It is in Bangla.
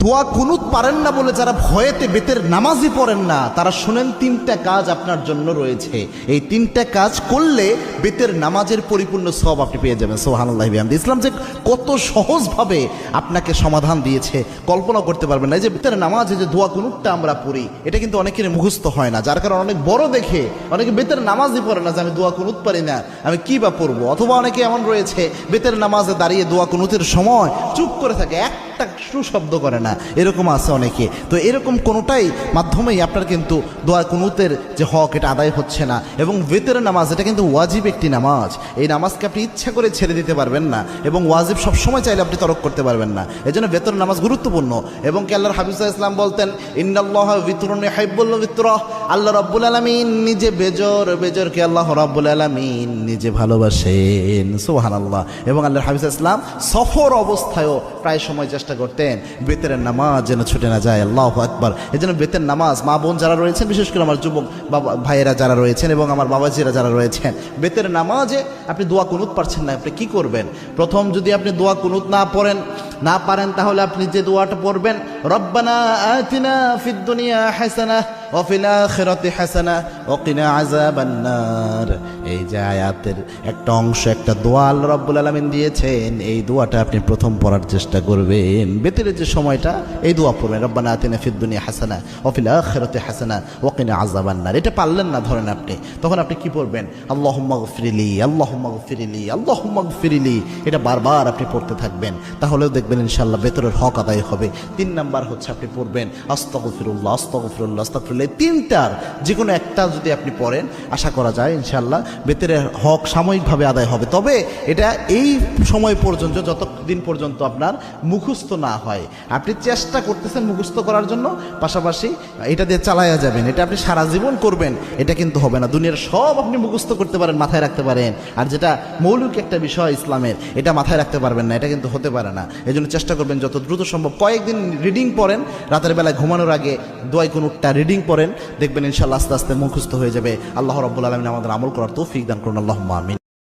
দোয়া কুনুত পারেন না বলে যারা ভয়েতে বেতের নামাজই পড়েন না, তারা শুনেন তিনটা কাজ আপনার জন্য রয়েছে। এই তিনটা কাজ করলে বেতের নামাজের পরিপূর্ণ সওয়াব আপনি পেয়ে যাবেন। সুবহানাল্লাহি বিহামদি। ইসলাম যে কত সহজভাবে আপনাকে সমাধান দিয়েছে কল্পনা করতে পারবেন না। এই যে বেতের নামাজে যে দোয়া কুনুতটা আমরা পড়ি, এটা কিন্তু অনেকের মুখস্থ হয় না, যার কারণে অনেক বড় দেখে অনেকে বেতের নামাজই পড়ে না যে আমি দোয়া কুনুত পারি না, আমি কি বা পড়বো। অথবা অনেকে এমন রয়েছে বেতের নামাজে দাঁড়িয়ে দোয়া কুনুতের সময় চুপ করে থাকে, একটা শব্দ করে না, এরকম আছে অনেকে। তো এরকম কোনোটাই মাধ্যমেই আপনার কিন্তু দোয়া কুনুতের যে হক এটা আদায় হচ্ছে না। এবং বেতের নামাজ এটা কিন্তু ওয়াজিব একটি নামাজ, এই নামাজকে আপনি ইচ্ছা করে ছেড়ে দিতে পারবেন না, এবং ওয়াজিব সবসময় চাইলে আপনি তরক করতে পারবেন না। এই জন্য বেতের নামাজ গুরুত্বপূর্ণ। এবং কি আল্লাহর হাবিব সাল্লাল্লাহু আলাইহি ওয়াসাল্লাম বলতেন, ইন্নাল্লাহা বিতরুন ইউহিব্বুল বিতরা, আল্লাহ রাব্বুল আলামিন নিজে বেজরকে আল্লাহ রাব্বুল আলামিন নিজে ভালোবাসেন। সুবহানাল্লাহ। এবং আল্লাহর হাবিব সাল্লাল্লাহু আলাইহি ওয়াসাল্লাম সফর অবস্থায়ও প্রায় সময় চেষ্টা করতেন বেতের নামাজ যেন ছুটে না যায়। আল্লাহু আকবার। এই জন্য বেতের নামাজ মা বোন যারা রয়েছেন, বিশেষ করে আমার যুবক বাবা ভাইয়েরা যারা রয়েছেন এবং আমার বাবাজিরা যারা রয়েছেন, বেতের নামাজে আপনি দোয়া কুনুত পারছেন না, আপনি কি করবেন? প্রথম যদি আপনি দোয়া কুনুত না পারেন তাহলে আপনি যে দোয়াটা পড়বেন, রব্বানা আতিনা ফিদ দুনিয়া হাসানাহ ওয়া ফিল আখিরাতি হাসানাহ ওয়া কিনা আযাবান নার। এই যে আয়াতের একটা অংশ, একটা দোয়া আল্লাহ রাব্বুল আলামিন দিয়েছেন, এই দোয়াটা আপনি প্রথম পড়ার চেষ্টা করবেন। বেতের যে সময়টা এই দোয়া পড়বেন, রব্বানা আতিনা ফিদ দুনিয়া হাসানাহ ওয়া ফিল আখিরাতি হাসানাহ ওয়া কিনা আযাবান নার। এটা পারলেন না ধরেন আপনি, তখন আপনি কি পড়বেন? আল্লাহুম্মা গফিরলি, আল্লাহুম্মা গফিরলি, আল্লাহুম্মা গফিরলি। এটা বারবার আপনি পড়তে থাকবেন, তাহলেও দেখবেন ইনশাআল্লাহ বেতরের হক আদায় হবে। 3 নাম্বার হচ্ছে আপনি পড়বেন আস্তাগফিরুল্লাহ, আস্তাগফিরুল্লাহ, আস্তাগফিরুল্লাহ। তিনটার যে কোনো একটা যদি আপনি পড়েন, আশা করা যায় ইনশাআল্লাহ বেতরের হক সাময়িকভাবে আদায় হবে। তবে এটা এই সময় পর্যন্ত, যতদিন পর্যন্ত আপনার মুখস্থ না হয়। আপনি চেষ্টা করতেছেন মুখস্থ করার জন্য, পাশাপাশি এটা দিয়ে চালায়া যাবেন। এটা আপনি সারা জীবন করবেন, এটা কিন্তু হবে না। দুনিয়ার সব আপনি মুখস্থ করতে পারেন, মাথায় রাখতে পারেন, আর যেটা মৌলিক একটা বিষয় ইসলামের, এটা মাথায় রাখতে পারবেন না, এটা কিন্তু হতে পারে না। এই জন্য চেষ্টা করবেন যত দ্রুত সম্ভব কয়েকদিন রিডিং পড়েন, রাতের বেলায় ঘুমানোর আগে দোয়া কুনুতটা রিডিং পড়েন, দেখবেন ইনশাআল্লাহ আস্তে আস্তে মুখস্থ হয়ে যাবে। আল্লাহ রাব্বুল আলামিন আমাদের আমল করার তৌফিক দান করুন। আল্লাহুম্মা আমিন।